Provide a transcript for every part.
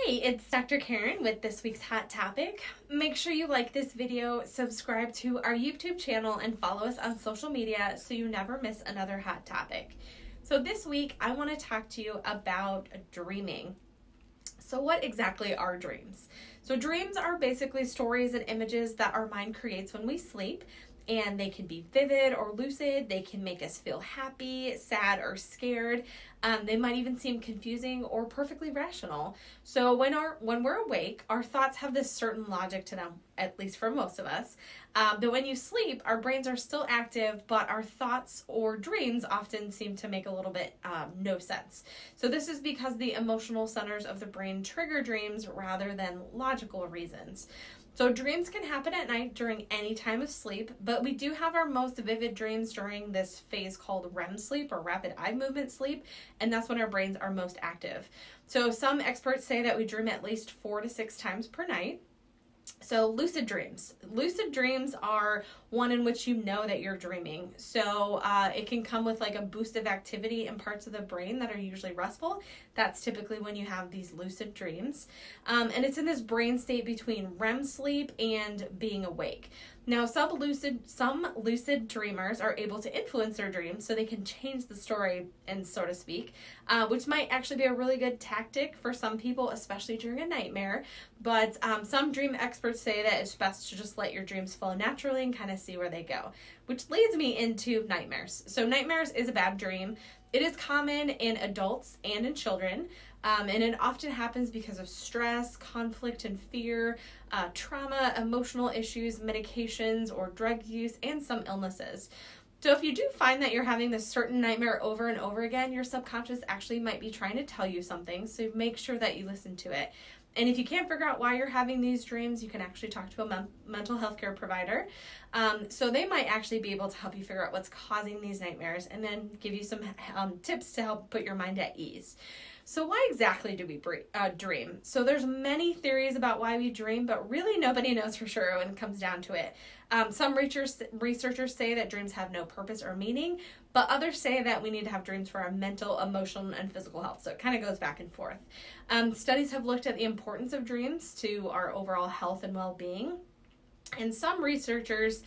Hey, it's Dr. Karen with this week's hot topic. Make sure you like this video, subscribe to our YouTube channel, and follow us on social media so you never miss another hot topic. So this week, I want to talk to you about dreaming. So what exactly are dreams? So dreams are basically stories and images that our mind creates when we sleep. And they can be vivid or lucid. They can make us feel happy, sad, or scared. They might even seem confusing or perfectly rational. So when we're awake, our thoughts have this certain logic to them, at least for most of us. But when you sleep, our brains are still active, but our thoughts or dreams often seem to make a little bit no sense. So this is because the emotional centers of the brain trigger dreams rather than logical reasons. So dreams can happen at night during any time of sleep, but we do have our most vivid dreams during this phase called REM sleep or rapid eye movement sleep, and that's when our brains are most active. So some experts say that we dream at least 4 to 6 times per night. So lucid dreams. Lucid dreams are one in which you know that you're dreaming. So it can come with like a boost of activity in parts of the brain that are usually restful. That's typically when you have these lucid dreams. And it's in this brain state between REM sleep and being awake. Now, some lucid dreamers are able to influence their dreams so they can change the story, and so to speak, which might actually be a really good tactic for some people, especially during a nightmare. But some dream experts say that it's best to just let your dreams flow naturally and kind of see where they go, which leads me into nightmares. So nightmares is a bad dream. It is common in adults and in children, and it often happens because of stress, conflict and fear, trauma, emotional issues, medications, or drug use, and some illnesses. So if you do find that you're having this certain nightmare over and over again, your subconscious actually might be trying to tell you something, so make sure that you listen to it. And if you can't figure out why you're having these dreams, you can actually talk to a mental health care provider. So they might actually be able to help you figure out what's causing these nightmares and then give you some tips to help put your mind at ease. So why exactly do we dream? So there's many theories about why we dream, but really nobody knows for sure when it comes down to it. Some researchers say that dreams have no purpose or meaning, but others say that we need to have dreams for our mental, emotional, and physical health. So it kind of goes back and forth. Studies have looked at the importance of dreams to our overall health and well-being. And some researchers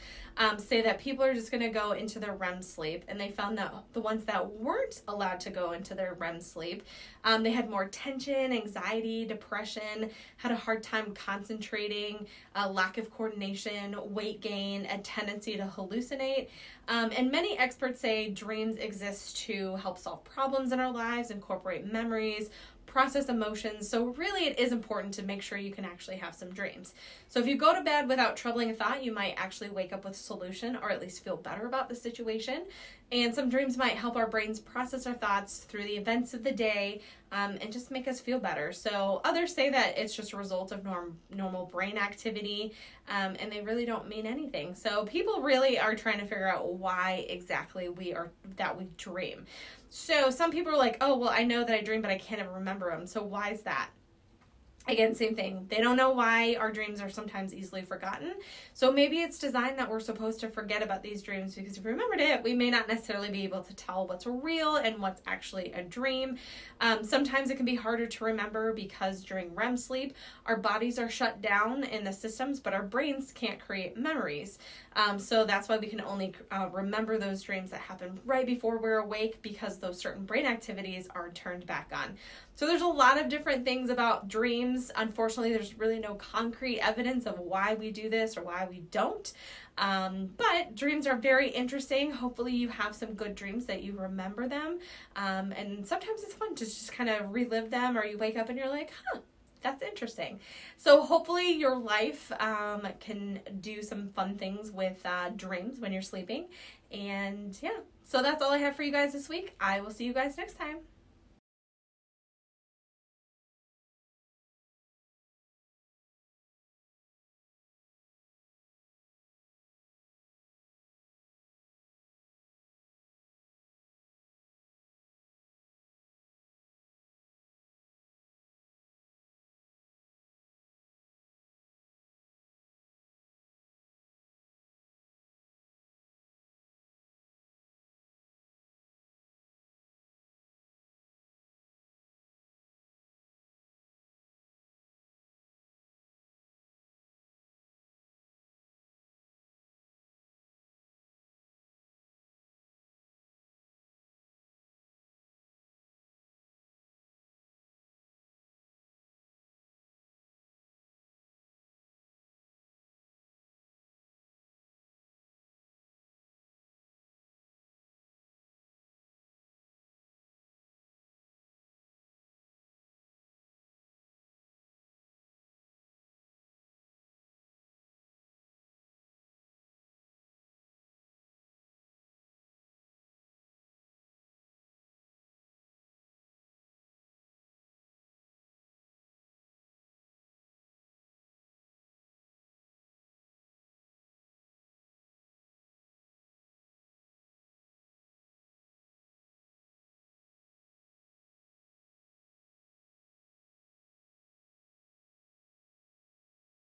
say that people are just going to go into their REM sleep, and they found that the ones that weren't allowed to go into their REM sleep, they had more tension, anxiety, depression, had a hard time concentrating, a lack of coordination, weight gain, a tendency to hallucinate. And many experts say dreams exist to help solve problems in our lives, incorporate memories, process emotions. So really it is important to make sure you can actually have some dreams. So if you go to bed without troubling a thought, you might actually wake up with a solution or at least feel better about the situation. And some dreams might help our brains process our thoughts through the events of the day and just make us feel better. So others say that it's just a result of normal brain activity and they really don't mean anything. So people really are trying to figure out why exactly we dream. So some people are like, oh, well, I know that I dream, but I can't ever remember them. So why is that? Again, same thing. They don't know why our dreams are sometimes easily forgotten. So maybe it's designed that we're supposed to forget about these dreams because if we remembered it, we may not necessarily be able to tell what's real and what's actually a dream. Sometimes it can be harder to remember because during REM sleep, our bodies are shut down in the systems, but our brains can't create memories. So that's why we can only remember those dreams that happen right before we're awake because those certain brain activities are turned back on. So there's a lot of different things about dreams. Unfortunately, there's really no concrete evidence of why we do this or why we don't. But dreams are very interesting. Hopefully you have some good dreams that you remember them. And sometimes it's fun to just kind of relive them, or you wake up and you're like, huh, that's interesting. So hopefully your life can do some fun things with dreams when you're sleeping. And yeah, so that's all I have for you guys this week. I will see you guys next time.